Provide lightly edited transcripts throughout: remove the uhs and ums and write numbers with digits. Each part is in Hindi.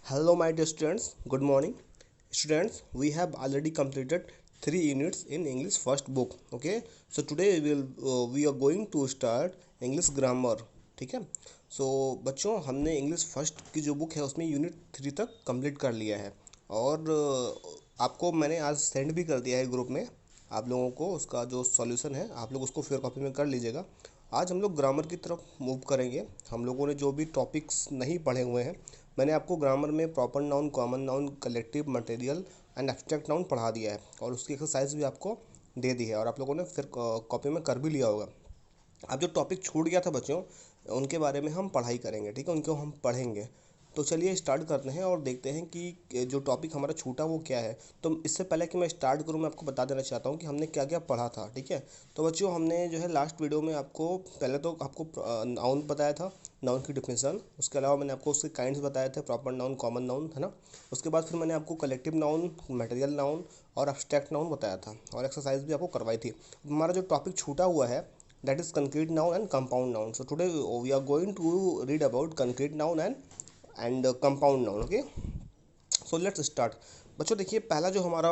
Hello, my dear students. Good morning, students. We have already completed 3 units in English first book. Okay. So today we are going to start English grammar. ठीक है. So बच्चों हमने इंग्लिश फर्स्ट की जो बुक है उसमें यूनिट 3 तक कंप्लीट कर लिया है और आपको मैंने आज सेंड भी कर दिया है ग्रुप में. आप लोगों को उसका जो सॉल्यूशन है आप लोग उसको फेयर कॉपी में कर लीजिएगा. आज हम लोग ग्रामर की तरफ मूव करेंगे. हम लोगों ने जो भी टॉपिक्स नहीं पढ़े हुए हैं, मैंने आपको ग्रामर में proper noun, common noun, collective, material and abstract noun पढ़ा दिया है और उसकी एक्सरसाइज भी आपको दे दी है और आप लोगों ने फिर कॉपी में कर भी लिया होगा. अब जो टॉपिक छूट गया था बच्चों, उनके बारे में हम पढ़ाई करेंगे. ठीक है, उनको हम पढ़ेंगे. तो चलिए स्टार्ट करते हैं और देखते हैं कि जो टॉपिक हमारा छूटा वो क्या है. तो इससे पहले कि मैं स्टार्ट करूं, मैं आपको बता देना चाहता हूं कि हमने क्या क्या पढ़ा था. ठीक है, तो बच्चों हमने जो है लास्ट वीडियो में आपको पहले तो आपको नाउन बताया था, नाउन की डिफिनेशन. उसके अलावा मैंने आपको उसके काइंड्स बताए थे, प्रॉपर नाउन, कॉमन नाउन, है ना. उसके बाद फिर मैंने आपको कलेक्टिव नाउन, मटेरियल नाउन और एब्स्ट्रैक्ट नाउन बताया था और एक्सरसाइज भी आपको करवाई थी. हमारा जो टॉपिक छूटा हुआ है, that is concrete noun and compound noun. So today we are going to read about concrete noun and compound noun. Okay, so let's start. बच्चों देखिए, पहला जो हमारा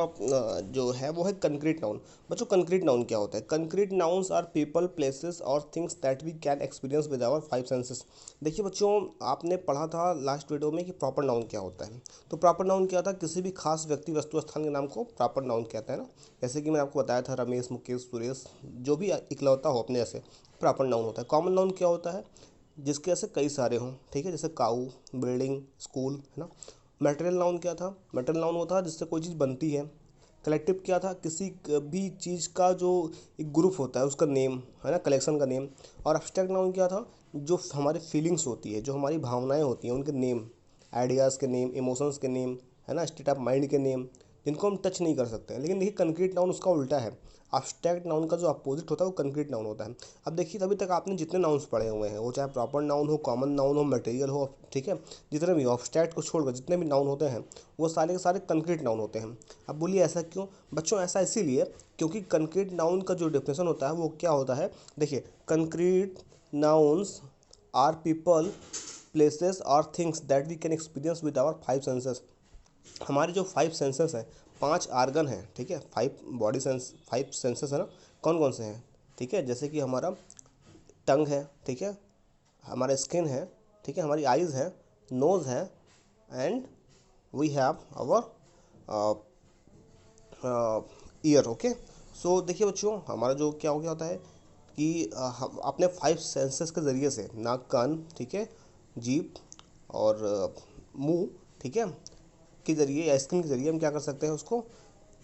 जो है वो है कंक्रीट नाउन. बच्चों कंक्रीट नाउन क्या होता है? Concrete nouns are people, places और things that we can experience with our five senses. देखिए बच्चों, आपने पढ़ा था लास्ट वीडियो में कि प्रॉपर नाउन क्या होता है. तो प्रॉपर नाउन क्या था? किसी भी खास व्यक्ति, वस्तु, स्थान के नाम को प्रॉपर नाउन कहते हैं ना. जैसे कि मैंने आपको बताया था, रमेश, मुकेश, सुरेश, जो भी इकलौता हो अपने जैसे, प्रॉपर नाउन होता है. कॉमन नाउन क्या होता है? जिसके ऐसे कई सारे हों. ठीक है, जैसे काऊ, बिल्डिंग, स्कूल, है ना. मटेरियल नाउन क्या था? मटेरियल नाउन होता है जिससे कोई चीज़ बनती है. कलेक्टिव क्या था? किसी भी चीज़ का जो एक ग्रुप होता है उसका नेम, है ना, कलेक्शन का नेम. और एब्स्ट्रैक्ट नाउन क्या था? जो हमारी फीलिंग्स होती है, जो हमारी भावनाएं होती हैं, उनके नेम, आइडियाज़ के नेम, इमोशंस के नेम, है ना, स्टेट ऑफ माइंड के नेम, जिनको हम टच नहीं कर सकते हैं. लेकिन देखिए कंक्रीट नाउन उसका उल्टा है. एब्स्ट्रैक्ट नाउन का जो अपोजिट होता है वो कंक्रीट नाउन होता है. अब देखिए, अभी तक आपने जितने नाउन्स पढ़े हुए हैं, वो चाहे प्रॉपर नाउन हो, कॉमन नाउन हो, मटेरियल हो, ठीक है, जितने भी एब्स्ट्रैक्ट को छोड़कर जितने भी नाउन होते हैं वो सारे के सारे कंक्रीट नाउन होते हैं. अब बोलिए ऐसा क्यों? बच्चों ऐसा इसीलिए क्योंकि कंक्रीट नाउन का जो डेफिनेशन होता है वो क्या होता है. देखिए, concrete nouns are people, places और things that we can experience with our five senses. हमारे जो फाइव सेंसेस हैं, 5 आर्गन हैं. ठीक है, 5 बॉडी सेंस, 5 सेंसेस है ना. कौन कौन से हैं? ठीक है, जैसे कि हमारा टंग है, ठीक है, हमारा स्किन है, ठीक है, हमारी आइज़ है, नोज़ है and we have our ear. Okay, so देखिए बच्चों, हमारा जो क्या हो गया होता है कि हम अपने 5 सेंसेस के ज़रिए से नाक, कान, ठीक है, जीभ और मुंह, ठीक है, के ज़रिए या स्किन के ज़रिए हम क्या कर सकते हैं, उसको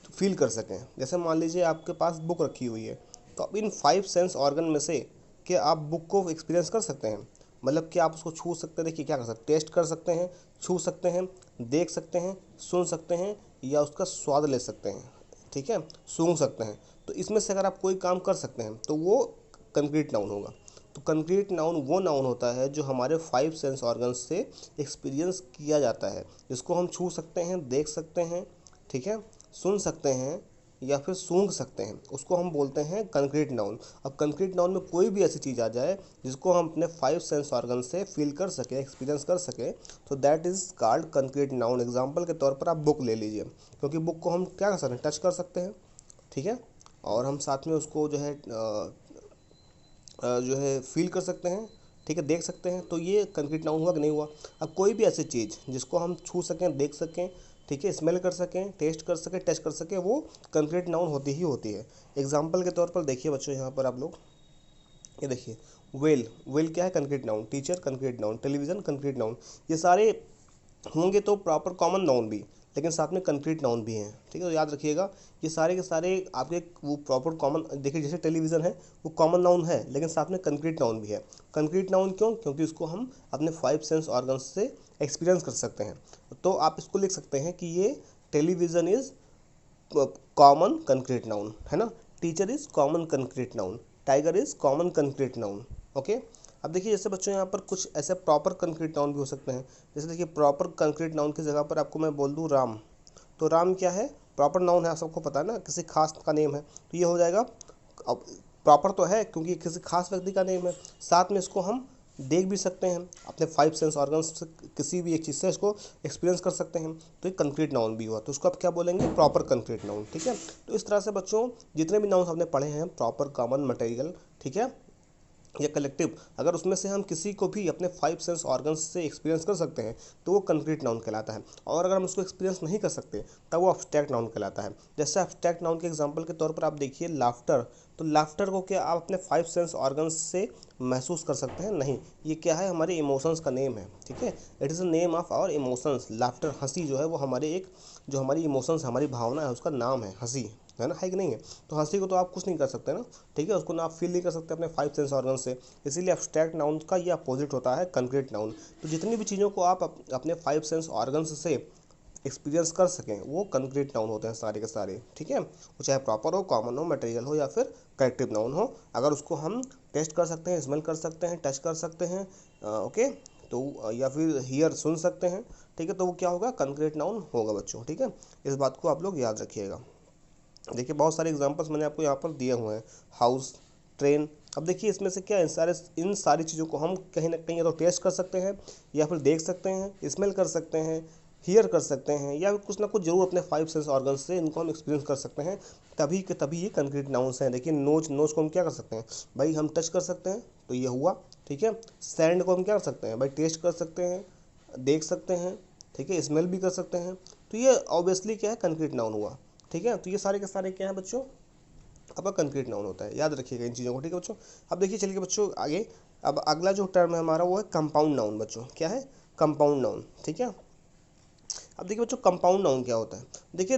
फील कर सकें. जैसे मान लीजिए आपके पास बुक रखी हुई है, तो अब इन 5 सेंस ऑर्गन में से क्या आप बुक को एक्सपीरियंस कर सकते हैं? मतलब कि आप उसको छू सकते हैं. देखिए क्या कर सकते हैं, टेस्ट कर सकते हैं, छू सकते हैं, देख सकते हैं, सुन सकते हैं या उसका स्वाद ले सकते हैं. ठीक है, सूंघ सकते हैं. तो इसमें से अगर आप कोई काम कर सकते हैं तो वो कंक्रीट नाउन होगा. तो कंक्रीट नाउन वो नाउन होता है जो हमारे 5 सेंस ऑर्गन्स से एक्सपीरियंस किया जाता है, जिसको हम छू सकते हैं, देख सकते हैं, ठीक है, सुन सकते हैं या फिर सूंघ सकते हैं. उसको हम बोलते हैं कंक्रीट नाउन. अब कंक्रीट नाउन में कोई भी ऐसी चीज़ आ जाए जिसको हम अपने 5 सेंस ऑर्गन से फील कर सकें, एक्सपीरियंस कर सकें, तो that is called concrete noun. Example के तौर पर आप बुक ले लीजिए, क्योंकि बुक को हम क्या कर सकते हैं, टच कर सकते हैं, ठीक है, और हम साथ में उसको जो है फील कर सकते हैं, ठीक है, देख सकते हैं. तो ये कंक्रीट नाउन हुआ कि नहीं हुआ? अब कोई भी ऐसी चीज़ जिसको हम छू सकें, देख सकें, ठीक है, स्मेल कर सकें, टेस्ट कर सकें, टच कर सकें, वो कंक्रीट नाउन होती ही होती है. एग्जाम्पल के तौर पर देखिए बच्चों, यहाँ पर आप लोग ये देखिए, वेल. वेल क्या है? Concrete noun. Teacher concrete noun. Television concrete noun. ये सारे होंगे तो प्रॉपर कॉमन नाउन भी, लेकिन साथ में कंक्रीट नाउन भी हैं. ठीक है, तो याद रखिएगा ये सारे के सारे आपके वो प्रॉपर कॉमन. देखिए जैसे टेलीविज़न है वो कॉमन नाउन है, लेकिन साथ में कंक्रीट नाउन भी है. कंक्रीट नाउन क्यों? क्योंकि उसको हम अपने 5 सेंस ऑर्गन्स से एक्सपीरियंस कर सकते हैं. तो आप इसको लिख सकते हैं कि ये television is common concrete noun, है ना. Teacher is common concrete noun. Tiger is common concrete noun. Okay, अब देखिए जैसे बच्चों यहाँ पर कुछ ऐसे प्रॉपर कंक्रीट नाउन भी हो सकते हैं. जैसे देखिए, प्रॉपर कंक्रीट नाउन की जगह पर आपको मैं बोल दूँ राम, तो राम क्या है? प्रॉपर नाउन है, आप सबको पता है ना, किसी खास का नेम है, तो ये हो जाएगा. अब प्रॉपर तो है क्योंकि किसी खास व्यक्ति का नेम है, साथ में इसको हम देख भी सकते हैं, अपने 5 सेंस ऑर्गन्स से किसी भी एक चीज़ से इसको एक्सपीरियंस कर सकते हैं, तो एक कंक्रीट नाउन भी हुआ। तो उसको आप क्या बोलेंगे, प्रॉपर कंक्रीट नाउन। ठीक है, तो इस तरह से बच्चों जितने भी नाउन हमने पढ़े हैं, प्रॉपर, कॉमन, मटेरियल, ठीक है, या कलेक्टिव, अगर उसमें से हम किसी को भी अपने 5 सेंस ऑर्गन्स से एक्सपीरियंस कर सकते हैं तो वो कंक्रीट नाउन कहलाता है। और अगर हम उसको एक्सपीरियंस नहीं कर सकते तब वो अब्स्ट्रैक्ट नाउन कहलाता है। जैसे अब्स्ट्रैक्ट नाउन के एग्जांपल के तौर पर आप देखिए लाफ्टर, तो लाफ्टर को क्या आप अपने 5 सेंस ऑर्गन्स से महसूस कर सकते हैं? नहीं, ये क्या है, हमारे इमोशंस का नेम है। ठीक है, it is a name of our emotions. Laughter, हंसी जो है वो हमारे एक, जो हमारी इमोशंस, हमारी भावना है, उसका नाम है हंसी, है ना, है कि नहीं है? तो हंसी को तो आप कुछ नहीं कर सकते ना, ठीक है, उसको ना आप फील नहीं कर सकते अपने 5 सेंस ऑर्गन से, इसीलिए एब्स्ट्रैक्ट नाउन का ये अपोजिट होता है कंक्रीट नाउन। तो जितनी भी चीज़ों को आप अपने 5 सेंस ऑर्गन्स से एक्सपीरियंस कर सकें वो कंक्रीट नाउन होते हैं सारे के सारे। ठीक है, वो चाहे प्रॉपर हो, कॉमन हो, मटेरियल हो, या फिर कलेक्टिव नाउन हो। अगर उसको हम टेस्ट कर सकते हैं, स्मेल कर सकते हैं, टच कर सकते हैं, ओके, तो या फिर हियर, सुन सकते हैं, ठीक है, तो वो क्या होगा, कंक्रीट नाउन होगा बच्चों। ठीक है, इस बात को आप लोग याद रखिएगा। देखिए बहुत सारे एग्जांपल्स मैंने आपको यहाँ पर दिए हुए हैं, हाउस, ट्रेन। अब देखिए इसमें से क्या, इन सारी चीज़ों को हम कहीं ना कहीं या तो टेस्ट कर सकते हैं, या फिर देख सकते हैं, स्मेल कर सकते हैं, हियर कर सकते हैं, या कुछ ना कुछ जरूर अपने 5 सेंस ऑर्गन से इनको हम एक्सपीरियंस कर सकते हैं, तभी के तभी ये कंक्रीट नाउंस हैं। देखिए नोच, नोच को हम क्या कर सकते हैं भाई, हम टच कर सकते हैं, तो ये हुआ। ठीक है, सैंड को हम क्या कर सकते हैं भाई, टेस्ट कर सकते हैं, देख सकते हैं, ठीक है, स्मेल भी कर सकते हैं, तो ये ऑब्वियसली क्या है, कंक्रीट नाउन हुआ। ठीक है, तो ये सारे के सारे क्या है बच्चों, आपका कंक्रीट नाउन होता है, याद रखिएगा इन चीज़ों को। ठीक है बच्चों, अब देखिए चलिए बच्चों आगे, अब अगला जो टर्म है हमारा वो है कंपाउंड नाउन बच्चों। क्या है, कंपाउंड नाउन। ठीक है, अब देखिए बच्चों कंपाउंड नाउन क्या होता है। देखिए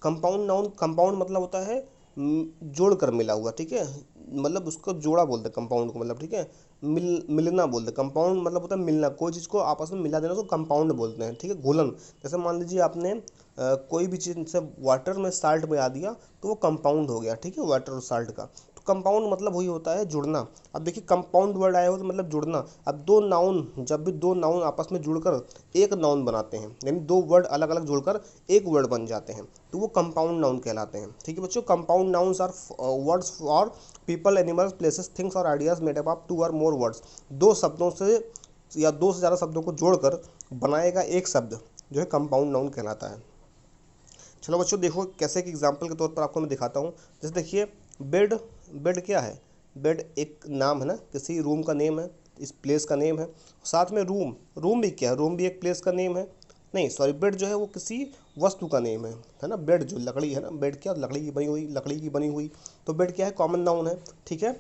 कंपाउंड नाउन, कंपाउंड मतलब होता है जोड़ कर मिला हुआ। ठीक है, मतलब उसको जोड़ा बोलते हैं कंपाउंड को, मतलब ठीक है, मिलना बोलते हैं। कंपाउंड मतलब होता है मिलना, कोई चीज़ को आपस में मिला देना, उसको कंपाउंड बोलते हैं। ठीक है, घुलन, जैसे मान लीजिए आपने कोई भी चीज़ से वाटर में साल्ट मिला दिया तो वो कंपाउंड हो गया। ठीक है, वाटर और साल्ट का, तो कंपाउंड मतलब वही होता है जुड़ना। अब देखिए कंपाउंड वर्ड आया हो तो मतलब जुड़ना। अब दो नाउन, जब भी दो नाउन आपस में जुड़कर एक नाउन बनाते हैं, यानी दो वर्ड अलग अलग जुड़कर एक वर्ड बन जाते हैं, तो वो कंपाउंड नाउन कहलाते हैं। ठीक है बच्चों, compound nouns are words for people, animals, places, things और आइडियाज मेड अप ऑफ 2 और मोर वर्ड्स। दो शब्दों से या दो से ज़्यादा शब्दों को जोड़कर बनाएगा एक शब्द जो है कंपाउंड नाउन कहलाता है। चलो बच्चों देखो कैसे कि एग्जाम्पल के तौर पर आपको मैं दिखाता हूँ। जैसे देखिए बेड, बेड क्या है, बेड एक नाम है ना, किसी रूम का नेम है, इस प्लेस का नेम है। साथ में रूम, रूम भी क्या है, रूम भी एक प्लेस का नेम है। नहीं सॉरी, बेड जो है वो किसी वस्तु का नेम है ना। बेड जो लकड़ी है ना, बेड क्या, लकड़ी की बनी हुई, लकड़ी की बनी हुई, तो बेड क्या है, कॉमन नाउन है। ठीक है,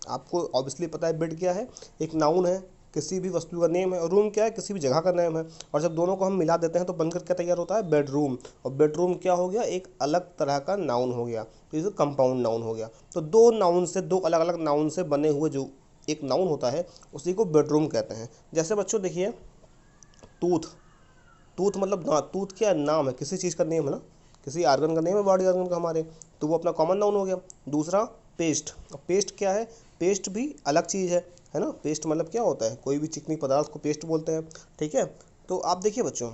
आपको ऑब्वियसली पता है बेड क्या है, एक नाउन है, किसी भी वस्तु का नेम है। और रूम क्या है, किसी भी जगह का नेम है। और जब दोनों को हम मिला देते हैं तो बनकर क्या तैयार होता है, बेडरूम। और बेडरूम क्या हो गया, एक अलग तरह का नाउन हो गया, तो इसे कंपाउंड नाउन हो गया। तो दो नाउन से, दो अलग अलग नाउन से बने हुए जो एक नाउन होता है उसी को बेडरूम कहते हैं। जैसे बच्चों देखिए टूथ, टूथ मतलब दांत, टूथ क्या नाम है, किसी चीज़ का नेम है ना, किसी आर्गन का नेम है, बॉडी आर्गन का हमारे, तो वो अपना कॉमन नाउन हो गया। दूसरा पेस्ट, अब पेस्ट क्या है, पेस्ट भी अलग चीज़ है ना। पेस्ट मतलब क्या होता है, कोई भी चिकनी पदार्थ को पेस्ट बोलते हैं। ठीक है, तो आप देखिए बच्चों,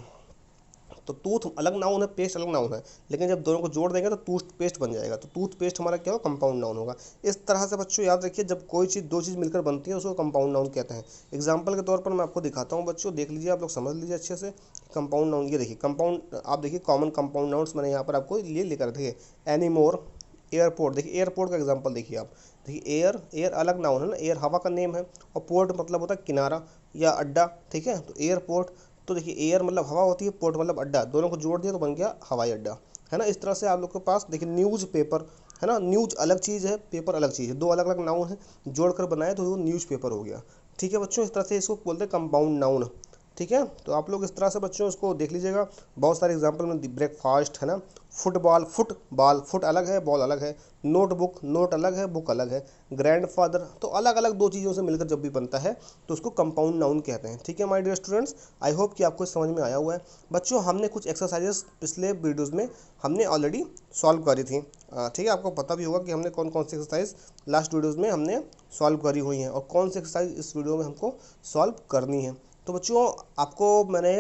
तो टूथ अलग नाउन है, पेस्ट अलग नाउन है, लेकिन जब दोनों को जोड़ देंगे तो टूथ पेस्ट बन जाएगा। तो टूथ पेस्ट हमारा क्या होगा, कंपाउंड नाउन होगा। इस तरह से बच्चों याद रखिए, जब कोई चीज़, दो चीज़ मिलकर बनती है उसको कंपाउंड नाउन कहते हैं। एग्जाम्पल के तौर पर मैं आपको दिखाता हूँ बच्चों, देख लीजिए, आप लोग समझ लीजिए अच्छे से। कंपाउंड नाउन, ये देखिए कंपाउंड, आप देखिए कॉमन कंपाउंड नाउन्स मैंने यहाँ पर आपको ये लेकर देखिए, एनीमोर, एयरपोर्ट। देखिए एयरपोर्ट का एग्जांपल देखिए आप, देखिए एयर, एयर अलग नाउन है ना, एयर हवा का नेम है, और पोर्ट मतलब होता है किनारा या अड्डा। ठीक है, तो एयरपोर्ट, तो देखिए एयर मतलब हवा होती है, पोर्ट मतलब अड्डा, दोनों को जोड़ दिया तो बन गया हवाई अड्डा, है ना। इस तरह से आप लोग के पास देखिए न्यूज़ पेपर है ना, न्यूज़ अलग चीज़ है, पेपर अलग चीज़ है, दो अलग अलग नाउन है, जोड़कर बनाए तो वो न्यूज़ पेपर हो गया। ठीक है बच्चों, इस तरह से इसको बोलते हैं कंपाउंड नाउन। ठीक है, तो आप लोग इस तरह से बच्चों इसको देख लीजिएगा। बहुत सारे एग्जांपल में, ब्रेकफास्ट है ना, फुटबॉल, फुटबॉल, फुट अलग है, बॉल अलग है, नोटबुक, नोट अलग है, बुक अलग है, ग्रैंडफादर, तो अलग अलग दो चीज़ों से मिलकर जब भी बनता है तो उसको कंपाउंड नाउन कहते हैं। ठीक है my dear students, I hope कि आपको समझ में आया हुआ है। बच्चों हमने कुछ एक्सरसाइजेस पिछले वीडियोज़ में हमने ऑलरेडी सॉल्व करी थी। ठीक है, आपको पता भी होगा कि हमने कौन कौन सी एक्सरसाइज लास्ट वीडियोज़ में हमने सॉल्व करी हुई हैं और कौन सी एक्सरसाइज इस वीडियो में हमको सॉल्व करनी है। तो बच्चों आपको मैंने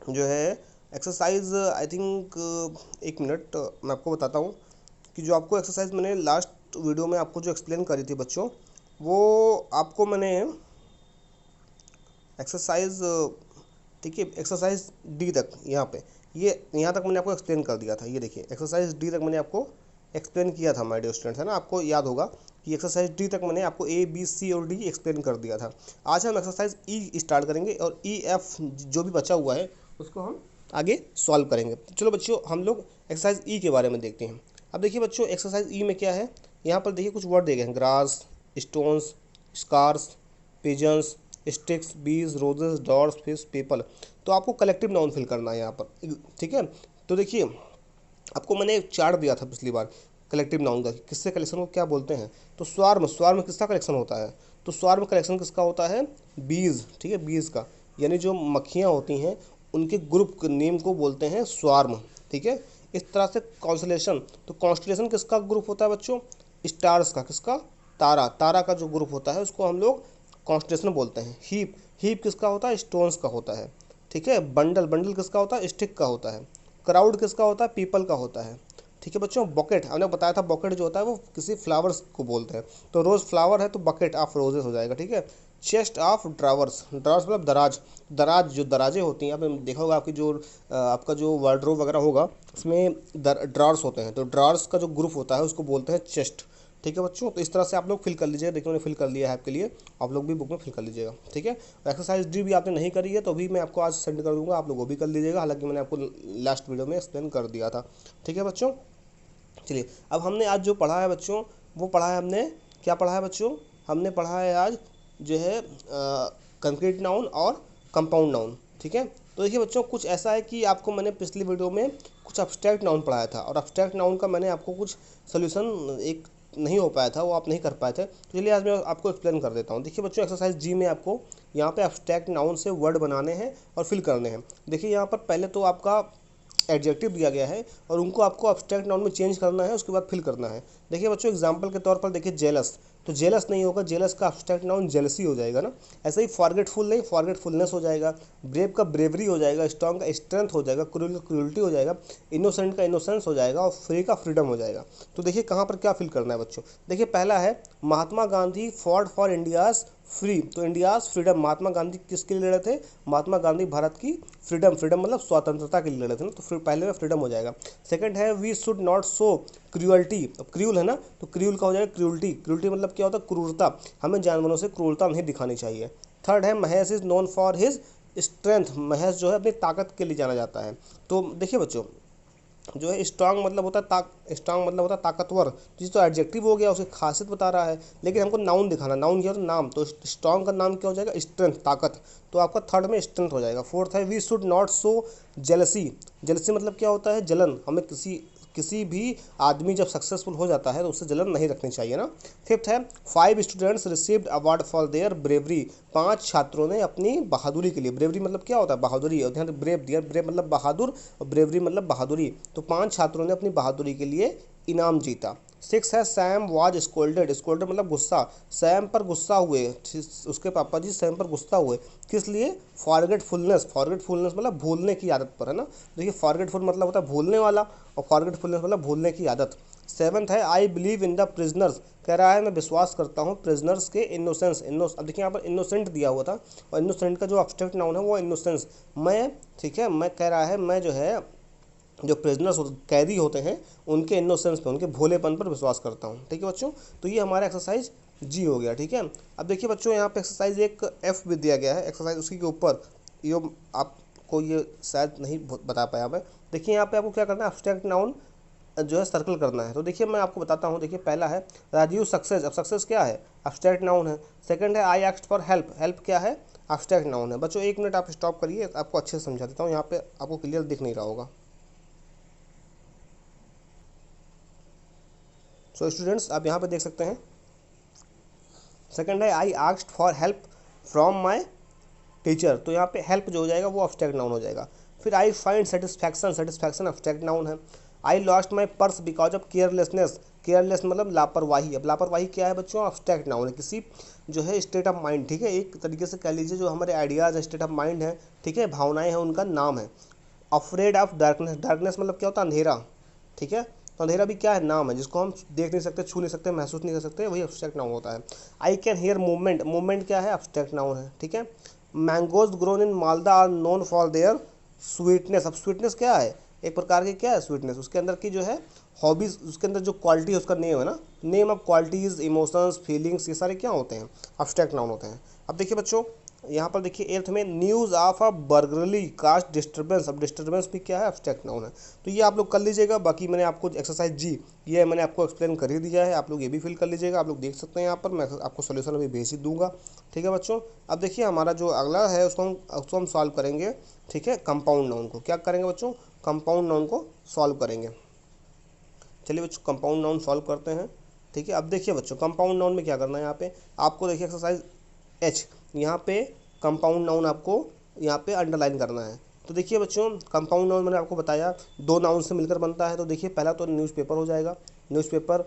जो है एक्सरसाइज, आई थिंक, एक मिनट मैं आपको बताता हूँ कि जो आपको एक्सरसाइज मैंने लास्ट वीडियो में आपको जो एक्सप्लेन करी थी बच्चों, वो आपको मैंने एक्सरसाइज, ठीक है, एक्सरसाइज डी तक यहाँ पे, ये यहाँ तक मैंने आपको एक्सप्लेन कर दिया था। ये देखिए एक्सरसाइज डी तक मैंने आपको एक्सप्लेन किया था माय डियर स्टूडेंट्स, है ना, आपको याद होगा कि एक्सरसाइज डी तक मैंने आपको ए बी सी और डी एक्सप्लेन कर दिया था। आज हम एक्सरसाइज ई स्टार्ट करेंगे और ई एफ जो भी बचा हुआ है उसको हम आगे सॉल्व करेंगे। चलो बच्चों हम लोग एक्सरसाइज ई के बारे में देखते हैं। अब देखिए बच्चों एक्सरसाइज ई में क्या है, यहाँ पर देखिए कुछ वर्ड दिए गए हैं, grass, stones, scars, pigeons, sticks, bees, roses, dots, fish, people. तो आपको कलेक्टिव नाउन फिल करना है यहाँ पर, ठीक है। तो देखिए आपको मैंने एक चार्ट दिया था पिछली बार कलेक्टिव नाउन का, किससे कलेक्शन को क्या बोलते हैं। तो स्वार्म, स्वार्म किसका कलेक्शन होता है, तो स्वार्म कलेक्शन किसका होता है, बीज, ठीक है, बीज का, यानी जो मक्खियाँ होती हैं उनके ग्रुप नेम को बोलते हैं स्वार्म, ठीक है। इस तरह से कॉन्स्टलेशन, तो कॉन्स्टलेशन किसका ग्रुप होता है बच्चों, स्टार्स का, किसका, तारा, तारा का जो ग्रुप होता है उसको हम लोग कॉन्स्टलेशन बोलते हैं। हीप, हीप किसका होता है, स्टोन्स का होता है, ठीक है। बंडल, बंडल किसका होता है, स्टिक का होता है। क्राउड किसका होता है, पीपल का होता है, ठीक है बच्चों। बकेट हमने बताया था, बकेट जो होता है वो किसी फ्लावर्स को बोलते हैं, तो रोज़ फ्लावर है तो बकेट ऑफ रोजेस हो जाएगा, ठीक है। चेस्ट ऑफ ड्रावर्स, ड्रावर्स मतलब दराज, दराज जो दराजें होती हैं, आपने देखा होगा आपकी जो आपका जो वार्डरोब वगैरह होगा उसमें ड्रावर्स होते हैं, तो ड्रावर्स का जो ग्रुप होता है उसको बोलते हैं चेस्ट, ठीक है बच्चों। तो इस तरह से आप लोग फिल कर लीजिएगा, देखिए मैंने फिल कर लिया है आपके लिए, आप लोग भी बुक में फिल कर लीजिएगा, ठीक है। एक्सरसाइज डी भी आपने नहीं करी है तो भी मैं आपको आज सेंड कर दूंगा, आप लोग वो भी कर लीजिएगा, हालांकि मैंने आपको लास्ट वीडियो में एक्सप्लेन कर दिया था, ठीक है बच्चों। चलिए अब हमने आज जो पढ़ा है बच्चों, वो पढ़ा है हमने, क्या पढ़ा है बच्चों, हमने पढ़ा है आज जो है कंक्रीट नाउन और कंपाउंड नाउन, ठीक है। तो देखिए बच्चों कुछ ऐसा है कि आपको मैंने पिछली वीडियो में कुछ अब्स्ट्रैक्ट नाउन पढ़ाया था, और अब्स्ट्रैक्ट नाउन का मैंने आपको कुछ सोल्यूशन एक नहीं हो पाया था, वो आप नहीं कर पाए थे, तो चलिए आज मैं आपको एक्सप्लेन कर देता हूँ। देखिए बच्चों एक्सरसाइज जी में आपको यहाँ पे अब्स्ट्रैक्ट नाउन से वर्ड बनाने हैं और फिल करने हैं। देखिए यहाँ पर पहले तो आपका एडजेक्टिव दिया गया है और उनको आपको अब्स्ट्रैक्ट नाउन में चेंज करना है, उसके बाद फिल करना है। देखिए बच्चों एग्जांपल के तौर पर देखिए जेलस, तो जेलस नहीं होगा, जेलस का अब्स्ट्रैक्ट नाउन जेलसी हो जाएगा ना। ऐसे ही फॉरगेटफुल नहीं, फॉरगेटफुलनेस हो जाएगा। ब्रेव का ब्रेवरी हो जाएगा, स्ट्रॉन्ग का स्ट्रेंथ हो जाएगा, क्रूअल का क्रूअल्टी हो जाएगा, इनोसेंट का इनोसेंस हो जाएगा और फ्री का फ्रीडम हो जाएगा। तो देखिए कहाँ पर क्या फिल करना है बच्चों। देखिए पहला है Mahatma Gandhi fought for India's free, तो इंडियाज फ्रीडम, महात्मा गांधी किसके लिए लड़े थे, महात्मा गांधी भारत की फ्रीडम, फ्रीडम मतलब स्वतंत्रता के लिए लड़े थे ना, तो फिर पहले में फ्रीडम हो जाएगा। सेकंड है we should not show cruelty, अब क्रूअल है ना, तो क्रूअल का हो जाएगा क्रूअल्टी, क्रूअल्टी मतलब क्या होता है, क्रूरता, हमें जानवरों से क्रूरता नहीं दिखानी चाहिए। थर्ड है Mahesh is known for his strength, Mahesh जो है अपनी ताकत के लिए जाना जाता है। तो देखिए बच्चों जो है स्ट्रांग मतलब होता है स्ट्रांग मतलब होता है ताकतवर, जिस तो एडजेक्टिव हो गया उसकी खासियत बता रहा है, लेकिन हमको नाउन दिखाना, नाउन क्या होता है, नाम, तो स्ट्रांग का नाम क्या हो जाएगा, स्ट्रेंथ, ताकत, तो आपका थर्ड में स्ट्रेंथ हो जाएगा। फोर्थ है we should not show jealousy, jealousy मतलब क्या होता है, जलन, हमें किसी भी आदमी जब सक्सेसफुल हो जाता है तो उससे जलन नहीं रखनी चाहिए ना। फिफ्थ है 5 students received award for their bravery, 5 छात्रों ने अपनी बहादुरी के लिए, ब्रेवरी मतलब क्या होता है, बहादुरी, और ध्यान ब्रेव दिया, ब्रेव मतलब बहादुर और ब्रेवरी मतलब बहादुरी, तो 5 छात्रों ने अपनी बहादुरी के लिए इनाम जीता। 6 है सैम वाज स्कोल्डेड, स्कोल्डेड मतलब गुस्सा, सैम पर गुस्सा हुए, उसके पापा जी सैम पर गुस्सा हुए, किस लिए, फॉरगेटफुलनेस, फॉरगेटफुलनेस मतलब भूलने की आदत पर, है ना। देखिए फॉरगेटफुल मतलब होता है भूलने वाला और फॉरगेटफुलनेस मतलब भूलने की आदत। 7th है I believe in the prisoners, कह रहा है मैं विश्वास करता हूँ प्रिजनर्स के इनोसेंस, अब देखिए यहाँ पर इनोसेंट दिया हुआ था और इनोसेंट का जो अब्स्ट्रैक्ट नाउन है वो इनोसेंस, मैं, ठीक है, मैं कह रहा है मैं जो है जो प्रिजनर्स कैदी होते हैं उनके इनोसेंस पे, उनके भोलेपन पर विश्वास करता हूँ, ठीक है बच्चों। तो ये हमारा एक्सरसाइज जी हो गया, ठीक है। अब देखिए बच्चों यहाँ पे एक्सरसाइज एक एफ भी दिया गया है, एक्सरसाइज उसी के ऊपर ये आपको ये शायद नहीं बता पाया मैं। देखिए यहाँ पे आपको क्या करना है, अब्स्ट्रैक्ट नाउन जो है सर्कल करना है। तो देखिए मैं आपको बताता हूँ, देखिए पहला है राजीव सक्सेस, अब सक्सेस क्या है, अब्स्ट्रैक्ट नाउन है। सेकंड है I asked for help, help क्या है, अब्स्ट्रैक्ट नाउन है। बच्चों 1 मिनट आप स्टॉप करिए, आपको अच्छे से समझा देता हूँ, यहाँ पे आपको क्लियर दिख नहीं रहा होगा। सो स्टूडेंट्स आप यहाँ पे देख सकते हैं, सेकंड है I asked for help from my teacher, तो यहाँ पे हेल्प जो हो जाएगा वो अब्स्ट्रैक्ट नाउन हो जाएगा। फिर I find satisfaction, satisfaction abstract noun है। I lost my purse because of carelessness, careless मतलब लापरवाही, अब लापरवाही क्या है बच्चों, अब्स्ट्रैक्ट नाउन है, किसी जो है स्टेट ऑफ माइंड, ठीक है, एक तरीके से कह लीजिए जो हमारे आइडियाज़ है, स्टेट ऑफ माइंड है, ठीक है, भावनाएं हैं, उनका नाम है। अफ्रेड ऑफ डार्कनेस, डार्कनेस मतलब क्या होता है, अंधेरा, ठीक है, तो अंधेरा भी क्या है, नाम है, जिसको हम देख नहीं सकते, छू नहीं सकते, महसूस नहीं कर सकते, वही अब्स्ट्रैक्ट नाउन होता है। I can hear movement, movement क्या है, अब्स्ट्रैक्ट नाउन है, ठीक है। Mangoes grown in Malda are known for their sweetness. अब स्वीटनेस क्या है, एक प्रकार की क्या है स्वीटनेस, उसके अंदर की जो है हॉबीज़, उसके अंदर जो क्वालिटी है उसका नेम है ना, name of qualities, emotions, feelings, ये सारे क्या होते हैं, अब्स्ट्रैक्ट नाउन होते हैं। अब देखिए बच्चों, यहाँ पर देखिए एर्थ में news of a burglary cast disturbance. अब डिस्टर्बेंस भी क्या है, अब्स्ट्रैक्ट नाउन है। तो ये आप लोग कर लीजिएगा। बाकी मैंने आपको एक्सरसाइज जी, ये मैंने आपको एक्सप्लेन कर ही दिया है, आप लोग ये भी फिल कर लीजिएगा। आप लोग देख सकते हैं यहाँ पर, मैं आपको सोल्यूशन अभी भेज ही दूंगा। ठीक है बच्चों, अब देखिए हमारा जो अगला है उसको हम सॉल्व करेंगे। ठीक है, कंपाउंड नाउन को क्या करेंगे बच्चों, कंपाउंड नाउन को सॉल्व करेंगे। चलिए बच्चों कंपाउंड नाउन सॉल्व करते हैं। ठीक है, अब देखिए बच्चों कंपाउंड नाउन में क्या करना है, यहाँ पे आपको देखिए एक्सरसाइज एच, यहाँ पे कंपाउंड नाउन आपको यहाँ पे अंडरलाइन करना है। तो देखिए बच्चों कंपाउंड नाउन मैंने आपको बताया दो नाउन से मिलकर बनता है। तो देखिए पहला तो न्यूज़पेपर हो जाएगा, न्यूज़पेपर,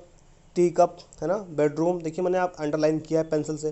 टी कप है ना, बेडरूम, देखिए मैंने आप अंडरलाइन किया है पेंसिल से,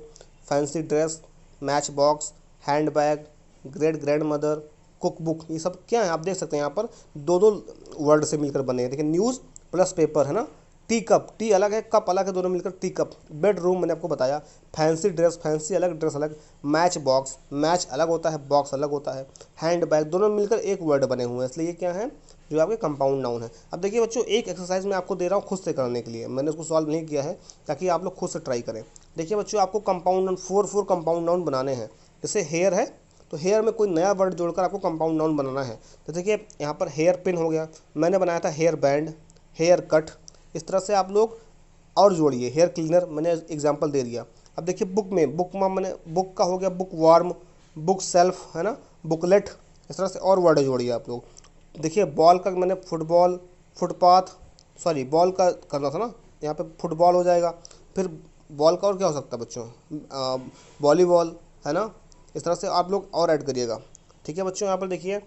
fancy dress, match box, hand bag, great grand mother, cook book, ये सब क्या है आप देख सकते हैं यहाँ पर दो दो वर्ड से मिलकर बने हैं। देखिए न्यूज़ प्लस पेपर है ना, टी कप, टी अलग है कप अलग है, दोनों मिलकर टी कप। बेडरूम मैंने आपको बताया, फैंसी ड्रेस, फैंसी अलग ड्रेस अलग, मैच बॉक्स, मैच अलग होता है बॉक्स अलग होता है, हैंड बैग, दोनों मिलकर एक वर्ड बने हुए हैं, इसलिए ये क्या है जो आपके कंपाउंड नाउन है। अब देखिए बच्चों एक एक्सरसाइज मैं आपको दे रहा हूँ खुद से करने के लिए, मैंने उसको सॉल्व नहीं किया है ताकि आप लोग खुद से ट्राई करें। देखिए बच्चों आपको compound noun four compound noun बनाने हैं। जैसे हेयर है तो हेयर में कोई नया वर्ड जोड़कर आपको कंपाउंड नाउन बनाना है। तो देखिए यहाँ पर हेयर पिन हो गया, मैंने बनाया था हेयर बैंड, हेयर कट, इस तरह से आप लोग और जोड़िए। हेयर क्लीनर मैंने एग्जांपल दे दिया। अब देखिए बुक में मैंने बुक का हो गया बुक वार्म, बुक सेल्फ है ना, बुकलेट, इस तरह से और वर्ड जोड़िए आप लोग। देखिए बॉल का मैंने फुटबॉल, फुटपाथ, सॉरी बॉल का करना था ना, यहाँ पे फुटबॉल हो जाएगा। फिर बॉल का और क्या हो सकता है बच्चों, वॉलीबॉल है ना, इस तरह से आप लोग और ऐड करिएगा। ठीक है बच्चों, यहाँ पर देखिए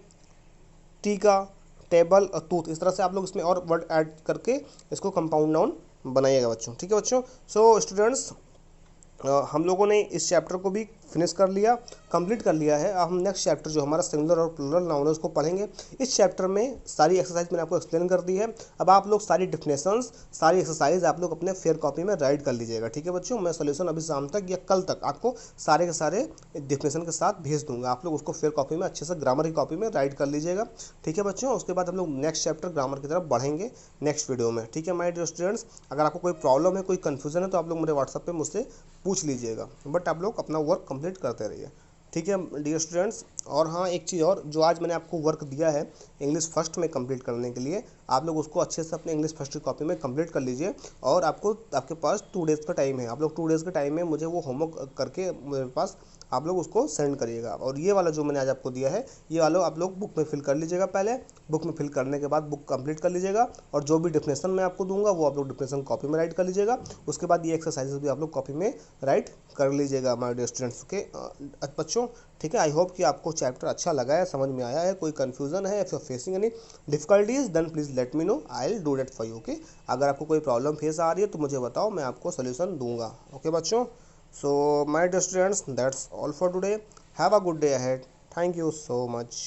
टी का, टेबल और टूथ, इस तरह से आप लोग इसमें और वर्ड ऐड करके इसको कंपाउंड नाउन बनाइएगा बच्चों। ठीक है बच्चों, सो स्टूडेंट्स हम लोगों ने इस चैप्टर को भी फिनिश कर लिया, कंप्लीट कर लिया है। अब हम नेक्स्ट चैप्टर जो हमारा सिंगुलर और प्लूरल नाउन है उसको पढ़ेंगे। इस चैप्टर में सारी एक्सरसाइज मैंने आपको एक्सप्लेन कर दी है। अब आप लोग सारी डिफिनेशंस, सारी एक्सरसाइज आप लोग अपने फेयर कॉपी में राइट कर लीजिएगा। ठीक है बच्चों, मैं सोल्यूशन अभी शाम तक या कल तक आपको सारे के सारे डिफिनेशन के साथ भेज दूंगा, आप लोग उसको फेयर कॉपी में अच्छे से ग्रामर की कॉपी में राइट कर लीजिएगा। ठीक है बच्चों, उसके बाद हम लोग नेक्स्ट चैप्टर ग्रामर की तरफ बढ़ेंगे नेक्स्ट वीडियो में। ठीक है माय डियर स्टूडेंट्स, अगर आपको कोई प्रॉब्लम है, कोई कन्फ्यूजन है तो आप लोग मेरे व्हाट्सएप पे मुझसे पूछ लीजिएगा, बट आप लोग अपना वर्क कंप्लीट करते रहिए। ठीक है डियर स्टूडेंट्स, और हाँ एक चीज़ और, जो आज मैंने आपको वर्क दिया है इंग्लिश फर्स्ट में कंप्लीट करने के लिए, आप लोग उसको अच्छे से अपने इंग्लिश फर्स्ट की कॉपी में कंप्लीट कर लीजिए। और आपके पास 2 डेज़ का टाइम है, आप लोग 2 डेज़ के टाइम में मुझे वो होमवर्क करके मेरे पास आप लोग उसको सेंड करिएगा। और ये वाला जो मैंने आज आपको दिया है ये वाला आप लोग बुक में फिल कर लीजिएगा, पहले बुक में फिल करने के बाद बुक कंप्लीट कर लीजिएगा। और जो भी डिफिनेशन मैं आपको दूंगा वो आप लोग डिफिनेशन कॉपी में राइट कर लीजिएगा। उसके बाद ये एक्सरसाइजेस भी आप लोग कॉपी में राइट कर लीजिएगा हमारे डियर स्टूडेंट्स के बच्चों। ठीक है, आई होप कि आपको चैप्टर अच्छा लगा है, समझ में आया है। कोई कन्फ्यूजन है, if you facing any difficulties then please let me know, I will do that for you. Okay, अगर आपको कोई प्रॉब्लम फेस आ रही है तो मुझे बताओ, मैं आपको सोल्यूशन दूंगा। ओके बच्चों, so my dear students, that's all for today. Have a good day ahead. Thank you so much.